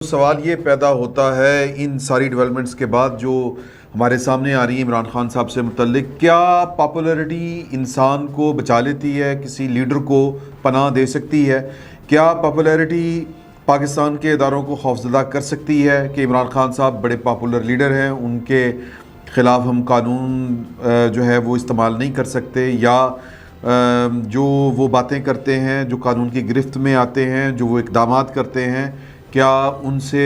سوال یہ پیدا ہوتا ہے ان ساری ڈیولپمنٹس کے بعد جو ہمارے سامنے آ رہی ہیں عمران خان صاحب سے متعلق، کیا پاپولیرٹی انسان کو بچا لیتی ہے، کسی لیڈر کو پناہ دے سکتی ہے؟ کیا پاپولیرٹی پاکستان کے اداروں کو خوفزدہ کر سکتی ہے کہ عمران خان صاحب بڑے پاپولر لیڈر ہیں، ان کے خلاف ہم قانون جو ہے وہ استعمال نہیں کر سکتے، یا جو وہ باتیں کرتے ہیں جو قانون کی گرفت میں آتے ہیں، جو وہ اقدامات کرتے ہیں، کیا ان سے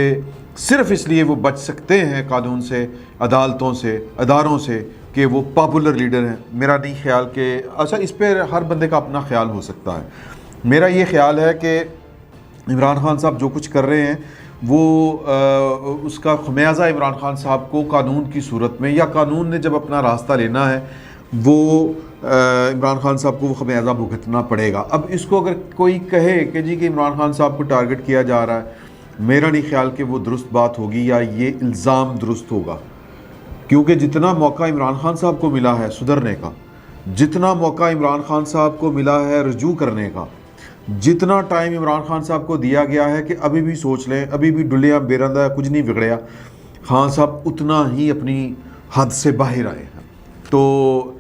صرف اس لیے وہ بچ سکتے ہیں قانون سے، عدالتوں سے، اداروں سے کہ وہ پاپولر لیڈر ہیں؟ میرا نہیں خیال کہ اچھا، اس پہ ہر بندے کا اپنا خیال ہو سکتا ہے۔ میرا یہ خیال ہے کہ عمران خان صاحب جو کچھ کر رہے ہیں وہ اس کا خمیازہ عمران خان صاحب کو قانون کی صورت میں، یا قانون نے جب اپنا راستہ لینا ہے وہ عمران خان صاحب کو وہ خمیازہ بھگتنا پڑے گا۔ اب اس کو اگر کوئی کہے کہ جی کہ عمران خان صاحب کو ٹارگٹ کیا جا رہا ہے، میرا نہیں خیال کہ وہ درست بات ہوگی یا یہ الزام درست ہوگا، کیونکہ جتنا موقع عمران خان صاحب کو ملا ہے سدھرنے کا، جتنا موقع عمران خان صاحب کو ملا ہے رجوع کرنے کا، جتنا ٹائم عمران خان صاحب کو دیا گیا ہے کہ ابھی بھی سوچ لیں، ابھی بھی ڈلیاں بیرندہ کچھ نہیں بگڑیا، خان صاحب اتنا ہی اپنی حد سے باہر آئے ہیں۔ تو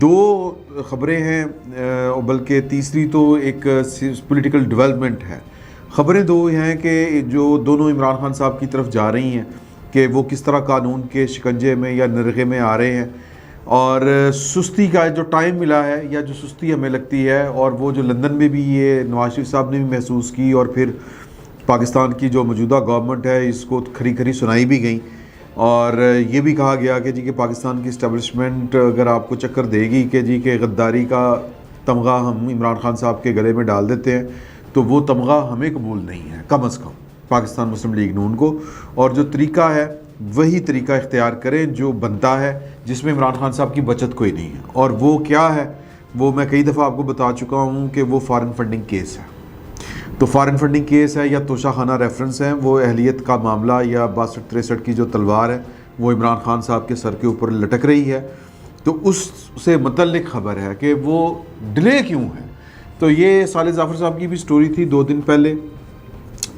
دو خبریں ہیں، بلکہ تیسری تو ایک پولیٹیکل ڈیولپمنٹ ہے۔ خبریں دو ہیں کہ جو دونوں عمران خان صاحب کی طرف جا رہی ہیں کہ وہ کس طرح قانون کے شکنجے میں یا نرغے میں آ رہے ہیں، اور سستی کا جو ٹائم ملا ہے یا جو سستی ہمیں لگتی ہے، اور وہ جو لندن میں بھی یہ نواز شریف صاحب نے بھی محسوس کی، اور پھر پاکستان کی جو موجودہ گورنمنٹ ہے اس کو کھری کھری سنائی بھی گئی، اور یہ بھی کہا گیا کہ جی کہ پاکستان کی اسٹیبلشمنٹ اگر آپ کو چکر دے گی کہ جی کہ غداری کا تمغہ ہم عمران خان صاحب کے گلے میں ڈال دیتے ہیں، تو وہ تمغہ ہمیں قبول نہیں ہے، کم از کم پاکستان مسلم لیگ نون کو، اور جو طریقہ ہے وہی طریقہ اختیار کریں جو بنتا ہے، جس میں عمران خان صاحب کی بچت کوئی نہیں ہے۔ اور وہ کیا ہے، وہ میں کئی دفعہ آپ کو بتا چکا ہوں کہ وہ فارن فنڈنگ کیس ہے۔ تو فارن فنڈنگ کیس ہے یا توشہ خانہ ریفرنس ہے، وہ اہلیت کا معاملہ یا 62-63 کی جو تلوار ہے وہ عمران خان صاحب کے سر کے اوپر لٹک رہی ہے، تو اس سے متعلق خبر ہے کہ وہ ڈیلے کیوں ہے۔ تو یہ صالح ظفر صاحب کی بھی سٹوری تھی 2 دن پہلے،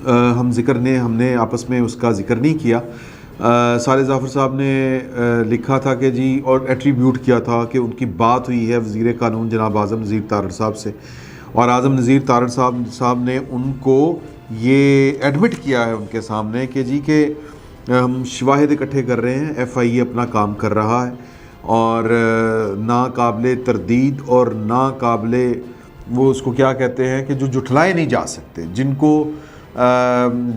ہم نے آپس میں اس کا ذکر نہیں کیا۔ صالح ظفر صاحب نے لکھا تھا کہ جی، اور ایٹریبیوٹ کیا تھا کہ ان کی بات ہوئی ہے وزیر قانون جناب اعظم نذیر تارڑ صاحب سے، اور اعظم نذیر تارڑ صاحب نے ان کو یہ ایڈمٹ کیا ہے ان کے سامنے کہ جی کہ ہم شواہد اکٹھے کر رہے ہیں، ایف آئی اے اپنا کام کر رہا ہے، اور ناقابل تردید اور ناقابل، وہ اس کو کیا کہتے ہیں کہ جو جھٹلائے نہیں جا سکتے،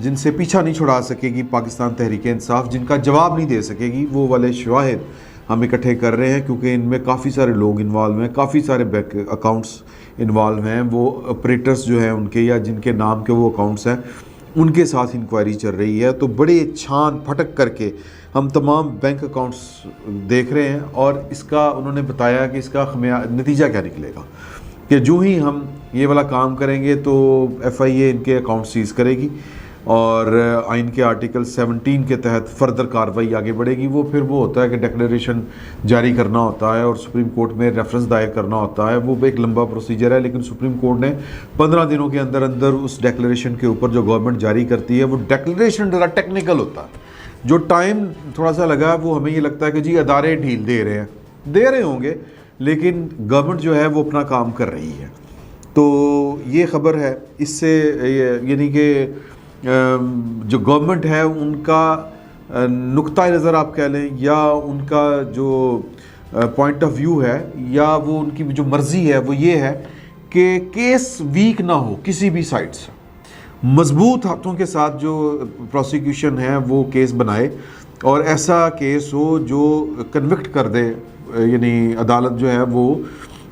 جن سے پیچھا نہیں چھڑا سکے گی پاکستان تحریک انصاف، جن کا جواب نہیں دے سکے گی، وہ والے شواہد ہم اکٹھے کر رہے ہیں، کیونکہ ان میں کافی سارے لوگ انوالو ہیں، کافی سارے بینک اکاؤنٹس انوالو ہیں، وہ آپریٹرز جو ہیں ان کے یا جن کے نام کے وہ اکاؤنٹس ہیں ان کے ساتھ انکوائری چل رہی ہے۔ تو بڑے چھان پھٹک کر کے ہم تمام بینک اکاؤنٹس دیکھ رہے ہیں، اور اس کا انہوں نے بتایا کہ اس کا نتیجہ کیا نکلے گا، کہ جو ہی ہم یہ والا کام کریں گے تو ایف آئی اے ان کے اکاؤنٹ سیز کرے گی، اور آئین کے آرٹیکل 17 کے تحت فردر کارروائی آگے بڑھے گی۔ وہ پھر وہ ہوتا ہے کہ ڈیکلیریشن جاری کرنا ہوتا ہے اور سپریم کورٹ میں ریفرنس دائر کرنا ہوتا ہے، وہ ایک لمبا پروسیجر ہے، لیکن سپریم کورٹ نے 15 دنوں کے اندر اندر اس ڈیکلیریشن کے اوپر جو گورنمنٹ جاری کرتی ہے، وہ ڈیکلیریشن ذرا ٹیکنیکل ہوتا ہے، جو ٹائم تھوڑا سا لگا وہ ہمیں یہ لگتا ہے کہ جی ادارے ڈھیل دے رہے ہوں گے، لیکن گورنمنٹ جو ہے وہ اپنا کام کر رہی ہے۔ تو یہ خبر ہے، اس سے یعنی کہ جو گورنمنٹ ہے ان کا نقطۂ نظر آپ کہہ لیں، یا ان کا جو پوائنٹ آف ویو ہے، یا وہ ان کی جو مرضی ہے، وہ یہ ہے کہ کیس ویک نہ ہو کسی بھی سائڈ سے، مضبوط ہاتھوں کے ساتھ جو پروسیکیوشن ہے وہ کیس بنائے، اور ایسا کیس ہو جو کنوکٹ کر دے، یعنی عدالت جو ہے وہ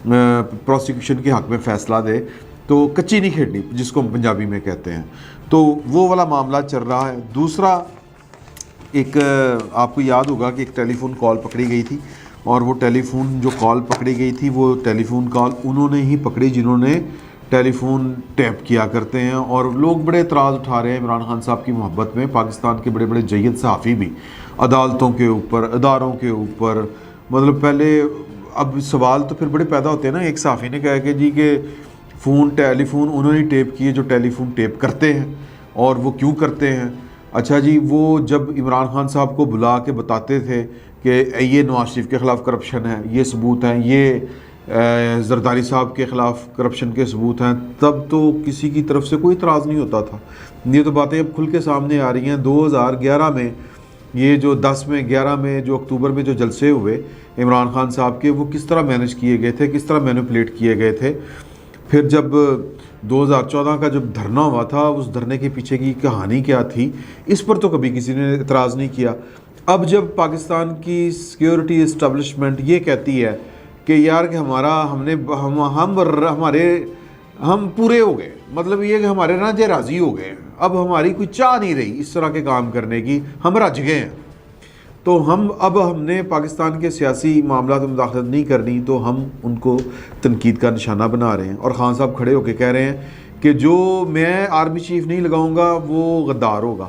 پروسیکیوشن کے حق میں فیصلہ دے، تو کچی نہیں کھیڑنی جس کو ہم پنجابی میں کہتے ہیں، تو وہ والا معاملہ چل رہا ہے۔ دوسرا، ایک آپ کو یاد ہوگا کہ ایک ٹیلی فون کال پکڑی گئی تھی، اور وہ ٹیلی فون جو کال پکڑی گئی تھی وہ ٹیلی فون کال انہوں نے ہی پکڑی جنہوں نے ٹیلی فون ٹیپ کیا کرتے ہیں، اور لوگ بڑے اعتراض اٹھا رہے ہیں عمران خان صاحب کی محبت میں۔ پاکستان کے بڑے بڑے جید صحافی بھی عدالتوں کے اوپر، اداروں کے اوپر، مطلب پہلے، اب سوال تو پھر بڑے پیدا ہوتے ہیں نا۔ ایک صحافی نے کہا کہ جی کہ ٹیلی فون انہوں نے ٹیپ کیے جو ٹیلی فون ٹیپ کرتے ہیں، اور وہ کیوں کرتے ہیں؟ اچھا جی، وہ جب عمران خان صاحب کو بلا کے بتاتے تھے کہ یہ نواز شریف کے خلاف کرپشن ہے، یہ ثبوت ہیں، یہ زرداری صاحب کے خلاف کرپشن کے ثبوت ہیں، تب تو کسی کی طرف سے کوئی اعتراض نہیں ہوتا تھا۔ یہ تو باتیں اب کھل کے سامنے آ رہی ہیں۔ 2011 میں یہ جو 10 میں 11 میں جو اکتوبر میں جو جلسے ہوئے عمران خان صاحب کے، وہ کس طرح مینج کیے گئے تھے، کس طرح مینوپولیٹ کیے گئے تھے۔ پھر جب 2014 کا جب دھرنا ہوا تھا، اس دھرنے کے پیچھے کی کہانی کیا تھی، اس پر تو کبھی کسی نے اعتراض نہیں کیا۔ اب جب پاکستان کی سیکیورٹی اسٹیبلشمنٹ یہ کہتی ہے کہ یار کہ ہم پورے ہو گئے، مطلب یہ کہ ہمارے راجے راضی ہو گئے، اب ہماری کوئی چاہ نہیں رہی اس طرح کے کام کرنے کی، ہم رج گئے ہیں، تو ہم نے پاکستان کے سیاسی معاملات میں مداخلت نہیں کرنی، تو ہم ان کو تنقید کا نشانہ بنا رہے ہیں۔ اور خان صاحب کھڑے ہو کے کہہ رہے ہیں کہ جو میں آرمی چیف نہیں لگاؤں گا وہ غدار ہوگا،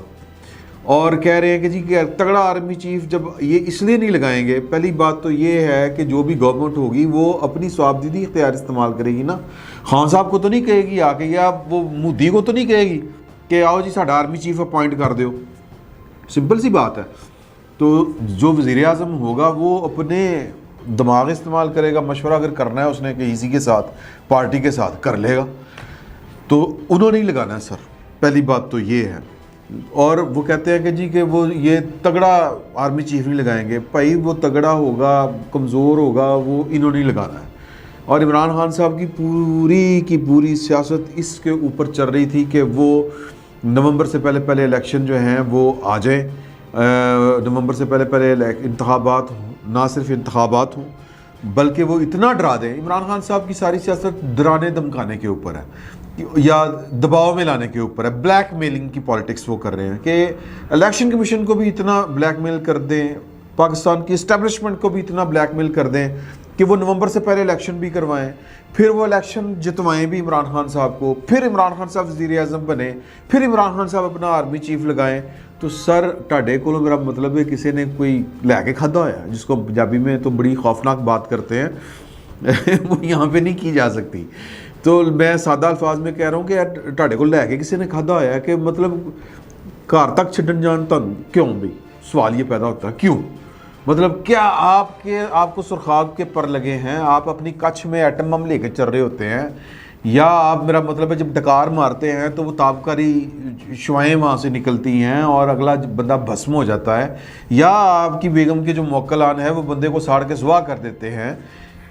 اور کہہ رہے ہیں کہ جی کہ تگڑا آرمی چیف جب یہ اس لیے نہیں لگائیں گے، پہلی بات تو یہ ہے کہ جو بھی گورنمنٹ ہوگی وہ اپنی صوابدیدی اختیار استعمال کرے گی نا۔ خان صاحب کو تو نہیں کہے گی آ کے، یا وہ مودی کو تو نہیں کہے گی کہ آؤ جی ساڈا آرمی چیف اپوائنٹ کر دیو، سمپل سی بات ہے۔ تو جو وزیر اعظم ہوگا وہ اپنے دماغ استعمال کرے گا، مشورہ اگر کرنا ہے اس نے کسی کے ساتھ، پارٹی کے ساتھ، کر لے گا، تو انہوں نے نہیں لگانا ہے سر، پہلی بات تو یہ ہے۔ اور وہ کہتے ہیں کہ جی کہ وہ یہ تگڑا آرمی چیف نہیں لگائیں گے، بھائی وہ تگڑا ہوگا، کمزور ہوگا، وہ انہوں نے لگانا ہے۔ اور عمران خان صاحب کی پوری سیاست اس کے اوپر چل رہی تھی کہ وہ نومبر سے پہلے الیکشن جو ہیں وہ آ جائیں، نومبر سے پہلے انتخابات ہوں، نہ صرف انتخابات ہوں بلکہ وہ اتنا ڈرا دیں۔ عمران خان صاحب کی ساری سیاست ڈرانے دمکانے کے اوپر ہے یا دباؤ میں لانے کے اوپر ہے، بلیک میلنگ کی پالیٹکس وہ کر رہے ہیں کہ الیکشن کمیشن کو بھی اتنا بلیک میل کر دیں، پاکستان کی اسٹیبلشمنٹ کو بھی اتنا بلیک میل کر دیں کہ وہ نومبر سے پہلے الیکشن بھی کروائیں، پھر وہ الیکشن جتوائیں بھی عمران خان صاحب کو، پھر عمران خان صاحب وزیر اعظم بنے، پھر عمران خان صاحب اپنا آرمی چیف لگائیں۔ تو سر ٹاڈے کو میرا مطلب ہے کسی نے کوئی لے کے کھدا ہوا ہے، جس کو پنجابی میں تو بڑی خوفناک بات کرتے ہیں وہ یہاں پہ نہیں کی جا سکتی۔ تو میں سادہ الفاظ میں کہہ رہا ہوں کہ ٹاڈے کو لے کے کسی نے کھدا ہوا ہے کہ مطلب گھر تک چھڈن جان تن کیوں بھی، سوال یہ پیدا ہوتا ہے کیوں؟ مطلب کیا آپ کو سرخاب کے پر لگے ہیں، آپ اپنی کچھ میں ایٹم بم لے کے چل رہے ہوتے ہیں، یا آپ، میرا مطلب ہے جب ڈکار مارتے ہیں تو وہ تابکاری شعائیں وہاں سے نکلتی ہیں اور اگلا بندہ بھسم ہو جاتا ہے، یا آپ کی بیگم کے جو موکلان ہے وہ بندے کو ساڑ کے سوا کر دیتے ہیں،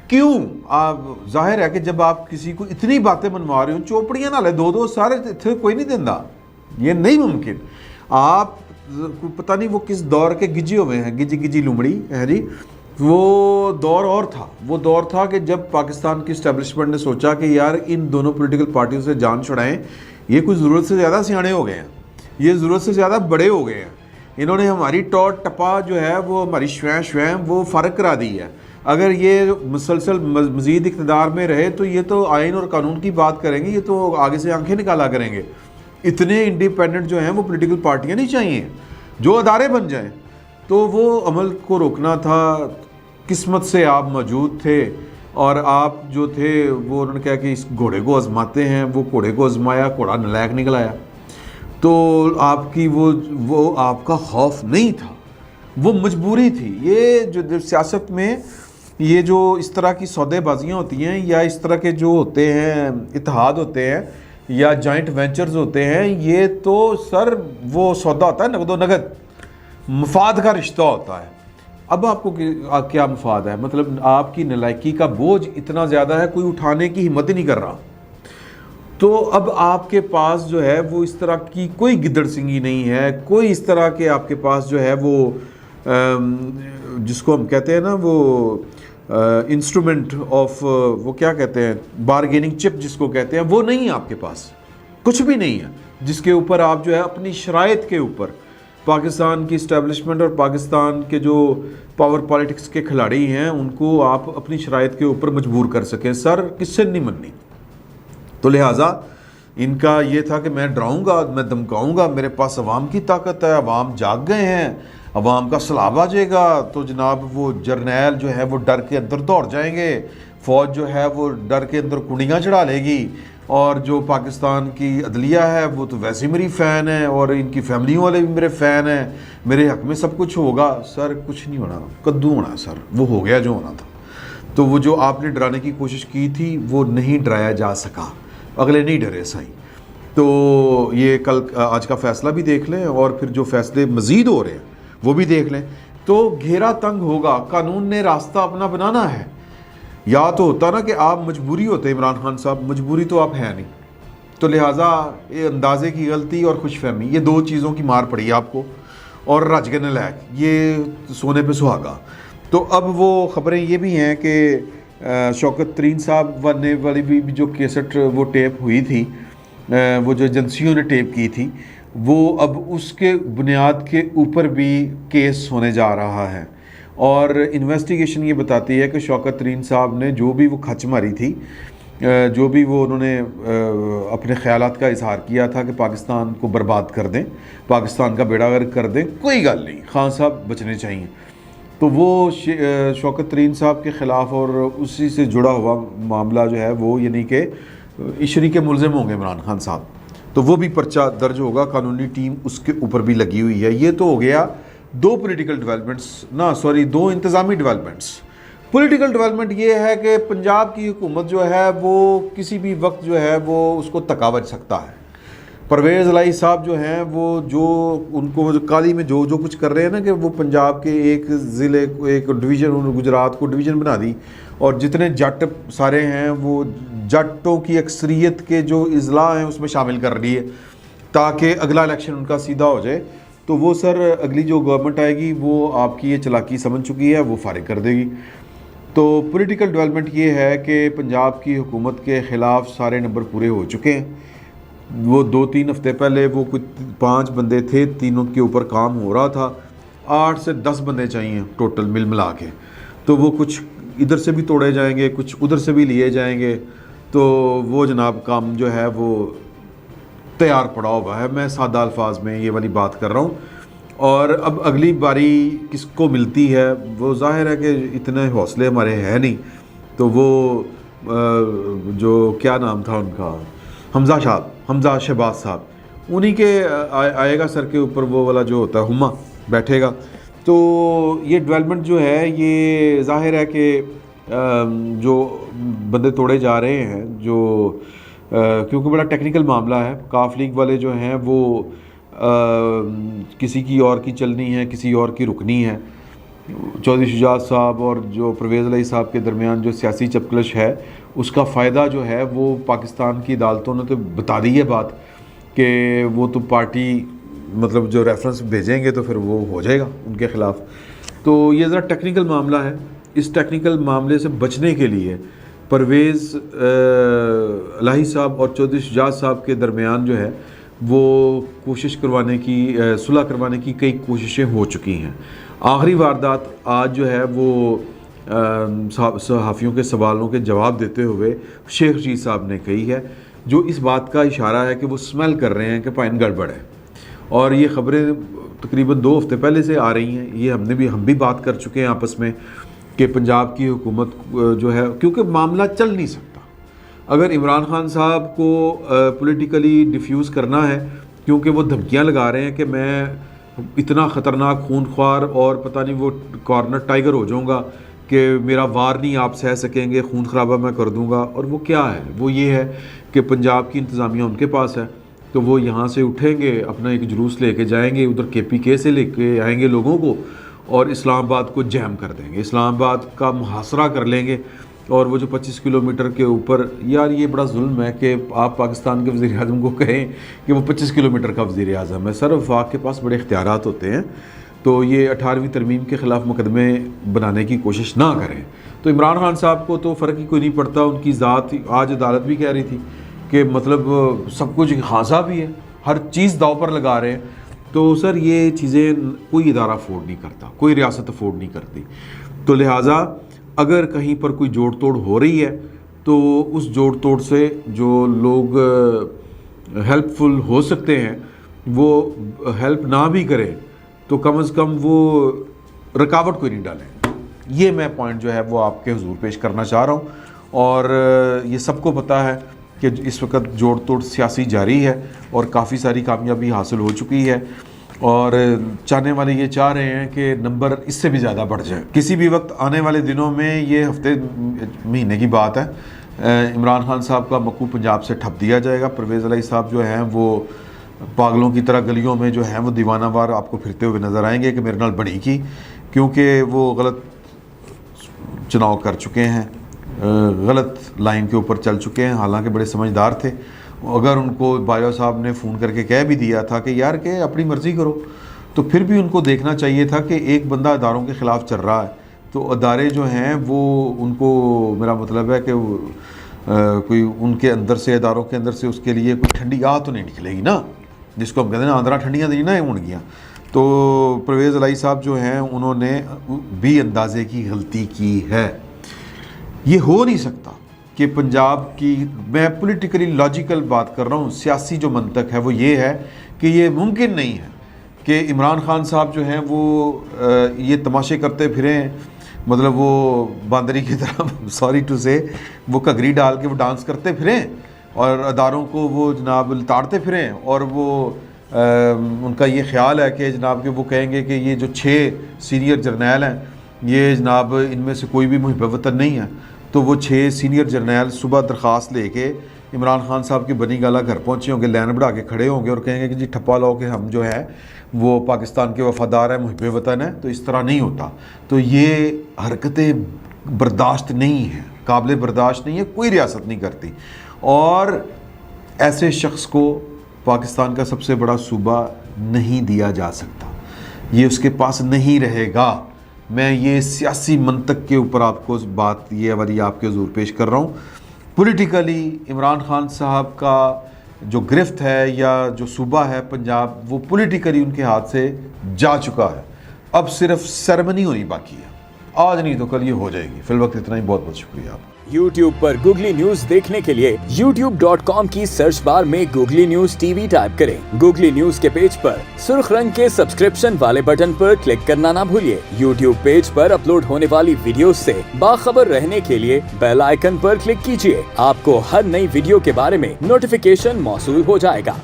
کیوں؟ آپ ظاہر ہے کہ جب آپ کسی کو اتنی باتیں منوا رہے ہو، چوپڑیاں نہ لے دو سارے تھے، کوئی نہیں دینا، یہ نہیں ممکن۔ آپ پتہ نہیں وہ کس دور کے گجے ہوئے ہیں، گجی لومڑی ہے جی، وہ دور اور تھا، وہ دور تھا کہ جب پاکستان کی اسٹیبلشمنٹ نے سوچا کہ یار ان دونوں پولیٹیکل پارٹیوں سے جان چھڑائیں، یہ کوئی ضرورت سے زیادہ سیانے ہو گئے ہیں، یہ ضرورت سے زیادہ بڑے ہو گئے ہیں، انہوں نے ہماری ٹوٹ ٹپا جو ہے وہ ہماری شویں وہ فارغ کرا دی ہے، اگر یہ مسلسل مزید اقتدار میں رہے تو یہ تو آئین اور قانون کی بات کریں گے، یہ تو آگے سے آنکھیں نکالا کریں گے۔ اتنے انڈیپینڈنٹ جو ہیں وہ پولیٹیکل پارٹیاں نہیں چاہیے، جو ادارے بن جائیں۔ تو وہ عمل کو روکنا تھا، قسمت سے آپ موجود تھے، اور آپ جو تھے وہ انہوں نے کہا کہ اس گھوڑے کو آزماتے ہیں، وہ گھوڑے کو آزمایا، گھوڑا نالائق نکل آیا۔ تو آپ کی وہ آپ کا خوف نہیں تھا، وہ مجبوری تھی۔ یہ جو سیاست میں یہ جو اس طرح کی سودے بازیاں ہوتی ہیں، یا اس طرح کے جو ہوتے ہیں اتحاد ہوتے ہیں یا جوائنٹ وینچرز ہوتے ہیں، یہ تو سر وہ سودا ہوتا ہے نقد و نقد، مفاد کا رشتہ ہوتا ہے۔ اب آپ کو کیا مفاد ہے؟ مطلب آپ کی نالائکی کا بوجھ اتنا زیادہ ہے، کوئی اٹھانے کی ہمت ہی نہیں کر رہا، تو اب آپ کے پاس جو ہے وہ اس طرح کی کوئی گدڑ سنگی نہیں ہے، کوئی اس طرح کے آپ کے پاس جو ہے وہ جس کو ہم کہتے ہیں نا وہ انسٹرومنٹ آف، وہ کیا کہتے ہیں، بارگیننگ چپ جس کو کہتے ہیں، وہ نہیں ہے آپ کے پاس، کچھ بھی نہیں ہے جس کے اوپر آپ جو ہے اپنی شرائط کے اوپر پاکستان کی اسٹیبلشمنٹ اور پاکستان کے جو پاور پالیٹکس کے کھلاڑی ہیں ان کو آپ اپنی شرائط کے اوپر مجبور کر سکیں۔ سر کس سے نہیں مننی؟ تو لہٰذا ان کا یہ تھا کہ میں ڈراؤں گا، میں دمکاؤں گا، میرے پاس عوام کی طاقت ہے، عوام جاگ گئے ہیں، عوام کا سلاب آ جائے گا تو جناب وہ جرنیل جو ہے وہ ڈر کے اندر دوڑ جائیں گے، فوج جو ہے وہ ڈر کے اندر کنڈیاں چڑھا لے گی، اور جو پاکستان کی عدلیہ ہے وہ تو ویسے ہی میری فین ہے، اور ان کی فیملیوں والے بھی میرے فین ہیں، میرے حق میں سب کچھ ہوگا۔ سر کچھ نہیں ہونا، کدو ہونا سر، وہ ہو گیا جو ہونا تھا۔ تو وہ جو آپ نے ڈرانے کی کوشش کی تھی وہ نہیں ڈرایا جا سکا، اگلے نہیں ڈرے سائیں۔ تو یہ آج کا فیصلہ بھی دیکھ لیں، اور پھر جو فیصلے مزید ہو رہے ہیں وہ بھی دیکھ لیں۔ تو گھیرا تنگ ہوگا، قانون نے راستہ اپنا بنانا ہے۔ یا تو ہوتا نا کہ آپ مجبوری ہوتے عمران خان صاحب، مجبوری تو آپ ہیں نہیں، تو لہٰذا یہ اندازے کی غلطی اور خوش فہمی، یہ دو چیزوں کی مار پڑی آپ کو، اور رج کے نالائق، یہ سونے پہ سہاگا۔ تو اب وہ خبریں یہ بھی ہیں کہ شوکت ترین صاحب بننے والی بھی جو کیسٹ وہ ٹیپ ہوئی تھی، وہ جو ایجنسیوں نے ٹیپ کی تھی، وہ اب اس کے بنیاد کے اوپر بھی کیس ہونے جا رہا ہے۔ اور انویسٹیگیشن یہ بتاتی ہے کہ شوکت ترین صاحب نے جو بھی وہ کھچ ماری تھی، جو بھی وہ انہوں نے اپنے خیالات کا اظہار کیا تھا کہ پاکستان کو برباد کر دیں، پاکستان کا بیڑا غرق کر دیں، کوئی گل نہیں، خان صاحب بچنے چاہیے، تو وہ شوکت ترین صاحب کے خلاف اور اسی سے جڑا ہوا معاملہ جو ہے وہ، یعنی کہ عشری کے ملزم ہوں گے عمران خان صاحب، تو وہ بھی پرچہ درج ہوگا، قانونی ٹیم اس کے اوپر بھی لگی ہوئی ہے۔ یہ تو ہو گیا دو پولیٹیکل ڈیولپمنٹس، دو انتظامی ڈیولپمنٹس۔ پولیٹیکل ڈیولپمنٹ یہ ہے کہ پنجاب کی حکومت جو ہے وہ کسی بھی وقت جو ہے وہ اس کو تکا بچ سکتا ہے۔ پرویز الہی صاحب جو ہیں وہ جو ان کو کالی میں جو کچھ کر رہے ہیں نا، کہ وہ پنجاب کے ایک ضلع کو ایک ڈویژن، انہوں نے گجرات کو ڈویژن بنا دی، اور جتنے جٹ سارے ہیں وہ جٹوں کی اکثریت کے جو اضلاع ہیں اس میں شامل کر لیے تاکہ اگلا الیکشن ان کا سیدھا ہو جائے۔ تو وہ سر اگلی جو گورنمنٹ آئے گی وہ آپ کی یہ چلاکی سمجھ چکی ہے، وہ فارغ کر دے گی۔ تو پولیٹیکل ڈیولپمنٹ یہ ہے کہ پنجاب کی حکومت کے خلاف سارے نمبر پورے ہو چکے ہیں۔ وہ 2-3 ہفتے پہلے وہ کچھ 5 بندے تھے، تینوں کے اوپر کام ہو رہا تھا، 8 سے 10 بندے چاہیے ٹوٹل ملا کے، تو وہ کچھ ادھر سے بھی توڑے جائیں گے، کچھ ادھر سے بھی لیے جائیں گے، تو وہ جناب کام جو ہے وہ تیار پڑا ہوا ہے۔ میں سادہ الفاظ میں یہ والی بات کر رہا ہوں، اور اب اگلی باری کس کو ملتی ہے وہ ظاہر ہے کہ اتنے حوصلے ہمارے ہیں نہیں، تو وہ جو کیا نام تھا ان کا، حمزہ شہباز صاحب، انہی کے آئے گا سر کے اوپر وہ والا جو ہوتا ہے ہما بیٹھے گا۔ تو یہ ڈیولپمنٹ جو ہے یہ ظاہر ہے کہ جو بندے توڑے جا رہے ہیں، جو کیونکہ بڑا ٹیکنیکل معاملہ ہے، کاف لیگ والے جو ہیں وہ کسی کی اور کی چلنی ہے، کسی اور کی رکنی ہے۔ چودھری شجاعت صاحب اور جو پرویز الہی صاحب کے درمیان جو سیاسی چپکلش ہے، اس کا فائدہ جو ہے وہ پاکستان کی عدالتوں نے تو بتا دی ہے بات کہ وہ تو پارٹی مطلب جو ریفرنس بھیجیں گے تو پھر وہ ہو جائے گا ان کے خلاف۔ تو یہ ذرا ٹیکنیکل معاملہ ہے، اس ٹیکنیکل معاملے سے بچنے کے لیے پرویز الہی صاحب اور چودھری شجاعت صاحب کے درمیان جو ہے وہ کوشش کروانے کی، صلح کروانے کی کئی کوششیں ہو چکی ہیں۔ آخری واردات آج جو ہے وہ صحافیوں کے سوالوں کے جواب دیتے ہوئے شیخ رشید صاحب نے کہی ہے، جو اس بات کا اشارہ ہے کہ وہ سمیل کر رہے ہیں کہ پائن گڑبڑ ہے، اور یہ خبریں تقریباً 2 ہفتے پہلے سے آ رہی ہیں، یہ ہم بھی بات کر چکے ہیں آپس میں کہ پنجاب کی حکومت جو ہے، کیونکہ معاملہ چل نہیں سکتا اگر عمران خان صاحب کو پولیٹیکلی ڈیفیوز کرنا ہے، کیونکہ وہ دھمکیاں لگا رہے ہیں کہ میں اتنا خطرناک خون خوار اور پتہ نہیں وہ کارنر ٹائیگر ہو جاؤں گا کہ میرا وار نہیں آپ سہ سکیں گے، خون خرابہ میں کر دوں گا۔ اور وہ کیا ہے، وہ یہ ہے کہ پنجاب کی انتظامیہ ان کے پاس ہے، تو وہ یہاں سے اٹھیں گے، اپنا ایک جلوس لے کے جائیں گے ادھر KPK سے لے کے آئیں گے لوگوں کو، اور اسلام آباد کو جیم کر دیں گے، اسلام آباد کا محاصرہ کر لیں گے۔ اور وہ جو 25 کلومیٹر کے اوپر، یار یہ بڑا ظلم ہے کہ آپ پاکستان کے وزیر اعظم کو کہیں کہ وہ 25 کلومیٹر کا وزیر اعظم ہے۔ سر وفاق کے پاس بڑے اختیارات ہوتے ہیں، تو یہ 18ویں ترمیم کے خلاف مقدمے بنانے کی کوشش نہ کریں۔ تو عمران خان صاحب کو تو فرق ہی کوئی نہیں پڑتا، ان کی ذات، آج عدالت بھی کہہ رہی تھی کہ مطلب سب کچھ خان صاحب ہی ہے، ہر چیز داؤ پر لگا رہے ہیں۔ تو سر یہ چیزیں کوئی ادارہ افورڈ نہیں کرتا، کوئی ریاست افورڈ نہیں کرتی، تو لہٰذا اگر کہیں پر کوئی جوڑ توڑ ہو رہی ہے تو اس جوڑ توڑ سے جو لوگ ہیلپ فل ہو سکتے ہیں وہ ہیلپ نہ بھی کریں تو کم از کم وہ رکاوٹ کوئی نہیں ڈالیں۔ یہ میں پوائنٹ جو ہے وہ آپ کے حضور پیش کرنا چاہ رہا ہوں، اور یہ سب کو پتہ ہے کہ اس وقت جوڑ توڑ سیاسی جاری ہے اور کافی ساری کامیابی حاصل ہو چکی ہے، اور چاہنے والے یہ چاہ رہے ہیں کہ نمبر اس سے بھی زیادہ بڑھ جائے۔ کسی بھی وقت آنے والے دنوں میں، یہ ہفتے مہینے کی بات ہے، عمران خان صاحب کا مکو پنجاب سے ٹھپ دیا جائے گا۔ پرویز الہی صاحب جو ہیں وہ پاگلوں کی طرح گلیوں میں جو ہیں وہ دیوانہ وار آپ کو پھرتے ہوئے نظر آئیں گے کہ میرے نال بڑی کی، کیونکہ وہ غلط چناؤ کر چکے ہیں، غلط لائن کے اوپر چل چکے ہیں، حالانکہ بڑے سمجھدار تھے۔ اگر ان کو بایو صاحب نے فون کر کے کہہ بھی دیا تھا کہ یار کہ اپنی مرضی کرو، تو پھر بھی ان کو دیکھنا چاہیے تھا کہ ایک بندہ اداروں کے خلاف چل رہا ہے، تو ادارے جو ہیں وہ ان کو، میرا مطلب ہے کہ کوئی ان کے اندر سے، اداروں کے اندر سے اس کے لیے کوئی ٹھنڈی آہ تو نہیں نکلے گی نا، جس کو ہم کہتے ہیں نا آندرا ٹھنڈیاں دی نا ہون گیاں۔ تو پرویز الہی صاحب جو ہیں انہوں نے بھی اندازے کی غلطی کی ہے۔ یہ ہو نہیں سکتا کہ پنجاب کی، میں پولیٹیکلی لاجیکل بات کر رہا ہوں، سیاسی جو منطق ہے وہ یہ ہے کہ یہ ممکن نہیں ہے کہ عمران خان صاحب جو ہیں وہ یہ تماشے کرتے پھریں، مطلب وہ باندری کی طرح سوری ٹو سے، وہ کگری ڈال کے وہ ڈانس کرتے پھریں اور اداروں کو وہ جناب لتاڑتے پھریں، اور وہ ان کا یہ خیال ہے کہ جناب کہ وہ کہیں گے کہ یہ جو 6 سینئر جرنیل ہیں یہ جناب ان میں سے کوئی بھی محب وطن نہیں ہے، تو وہ 6 سینئر جرنیل صبح درخواست لے کے عمران خان صاحب کی بنی گالا گھر پہنچے ہوں گے، لین بڑھا کے کھڑے ہوں گے اور کہیں گے کہ جی ٹھپا لاؤ کہ ہم جو ہے وہ پاکستان کے وفادار ہیں، محب وطن ہیں۔ تو اس طرح نہیں ہوتا، تو یہ حرکتیں برداشت نہیں ہیں، قابل برداشت نہیں ہے، کوئی ریاست نہیں کرتی، اور ایسے شخص کو پاکستان کا سب سے بڑا صوبہ نہیں دیا جا سکتا، یہ اس کے پاس نہیں رہے گا۔ میں یہ سیاسی منطق کے اوپر آپ کو بات یہ والی آپ کے حضور پیش کر رہا ہوں۔ پولیٹیکلی عمران خان صاحب کا جو گرفت ہے یا جو صوبہ ہے پنجاب، وہ پولیٹیکلی ان کے ہاتھ سے جا چکا ہے، اب صرف سیرمنی ہونی باقی ہے، آج نہیں تو کل یہ ہو جائے گی۔ فی الوقت اتنا ہی، بہت بہت شکریہ آپ۔ YouTube پر گوگلی نیوز دیکھنے کے لیے youtube.com کی سرچ بار میں googly news T V type کریں۔ گوگلی نیوز کے پیج پر سرخ رنگ کے سبسکرپشن والے بٹن پر کلک کرنا نہ بھولیے۔ YouTube پیج پر اپلوڈ ہونے والی ویڈیوز سے باخبر رہنے کے لیے بیل آئیکن پر کلک کیجیے۔ آپ کو ہر نئی ویڈیو کے بارے میں نوٹیفیکیشن موصول ہو جائے گا۔